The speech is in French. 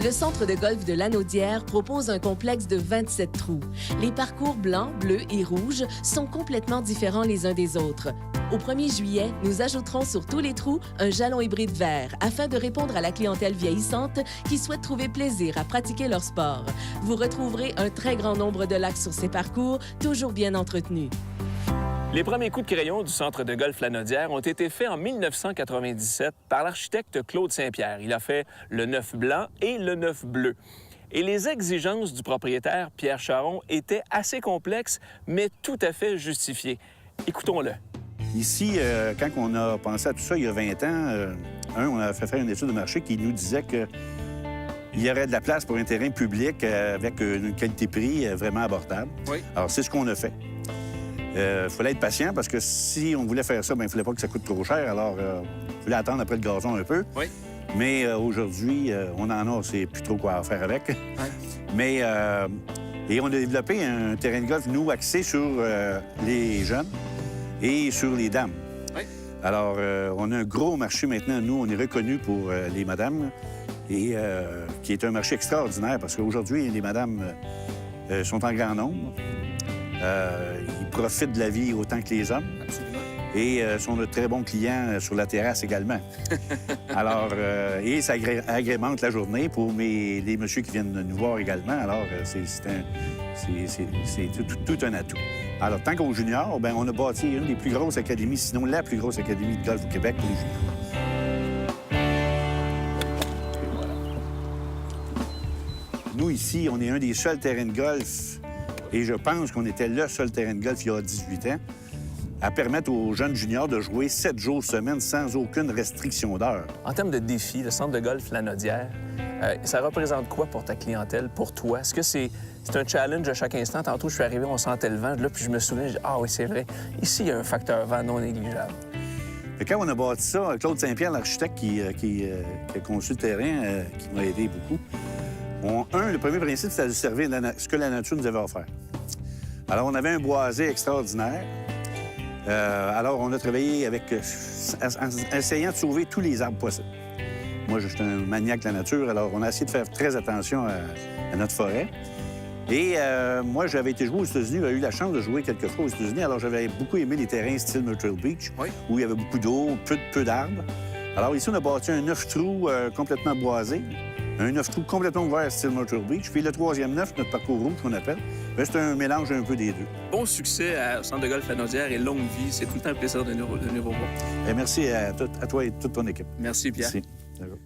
Le centre de golf de Lanaudière propose un complexe de 27 trous. Les parcours blancs, bleus et rouges sont complètement différents les uns des autres. Au 1er juillet, nous ajouterons sur tous les trous un jalon hybride vert afin de répondre à la clientèle vieillissante qui souhaite trouver plaisir à pratiquer leur sport. Vous retrouverez un très grand nombre de lacs sur ces parcours, toujours bien entretenus. Les premiers coups de crayon du centre de golf Lanaudière ont été faits en 1997 par l'architecte Claude Saint-Pierre. Il a fait le neuf blanc et le neuf bleu. Et les exigences du propriétaire Pierre Charon étaient assez complexes, mais tout à fait justifiées. Écoutons-le. Ici, quand on a pensé à tout ça il y a 20 ans, on a fait faire une étude de marché qui nous disait qu'il y aurait de la place pour un terrain public avec une qualité-prix vraiment abordable. Oui. Alors, c'est ce qu'on a fait. Il fallait être patient parce que si on voulait faire ça, il ne fallait pas que ça coûte trop cher. Alors, il fallait attendre après le gazon un peu. Oui. Mais aujourd'hui, on en a, c'est plus trop quoi faire avec. Oui. Mais, et on a développé un terrain de golf, nous, axé sur les jeunes et sur les dames. Oui. Alors, on a un gros marché maintenant. Nous, on est reconnus pour les madames, et qui est un marché extraordinaire parce qu'aujourd'hui, les madames sont en grand nombre. Ils profitent de la vie autant que les hommes. Absolument. Et sont de très bons clients sur la terrasse également. Alors, et ça agrémente la journée pour les messieurs qui viennent nous voir également. Alors, c'est tout un atout. Alors, tant qu'aux juniors, bien, on a bâti une des plus grosses académies, sinon la plus grosse académie de golf au Québec pour les juniors. Voilà. Nous, ici, on est un des seuls terrains de golf, et je pense qu'on était le seul terrain de golf il y a 18 ans, à permettre aux jeunes juniors de jouer 7 jours semaine sans aucune restriction d'heure. En termes de défis, le centre de golf Lanaudière, ça représente quoi pour ta clientèle, pour toi? Est-ce que c'est un challenge à chaque instant? Tantôt, je suis arrivé, on sentait le vent, là, puis je me souviens, je dis, ah oui, c'est vrai, ici, il y a un facteur vent non négligeable. Et quand on a bâti ça, Claude Saint-Pierre, l'architecte qui a conçu le terrain, qui m'a aidé beaucoup, le premier principe, c'était de servir ce que la nature nous avait offert. Alors, on avait un boisé extraordinaire. Alors, on a travaillé en essayant de sauver tous les arbres possibles. Moi, je suis un maniaque de la nature, alors on a essayé de faire très attention à notre forêt. Et moi, j'avais été jouer aux États-Unis, j'avais eu la chance de jouer quelques fois aux États-Unis, alors j'avais beaucoup aimé les terrains style Myrtle Beach, Oui. où il y avait beaucoup d'eau, peu d'arbres. Alors ici, on a bâti un 9 trous complètement boisé, un 9 trous complètement ouvert style Myrtle Beach, puis le troisième 9, notre parcours rouge qu'on appelle, bien, c'est un mélange un peu des deux. Bon succès au centre de golf Lanaudière et longue vie. C'est tout le temps un plaisir de nous revoir. Et merci à toi et toute ton équipe. Merci, Pierre. Merci. D'accord.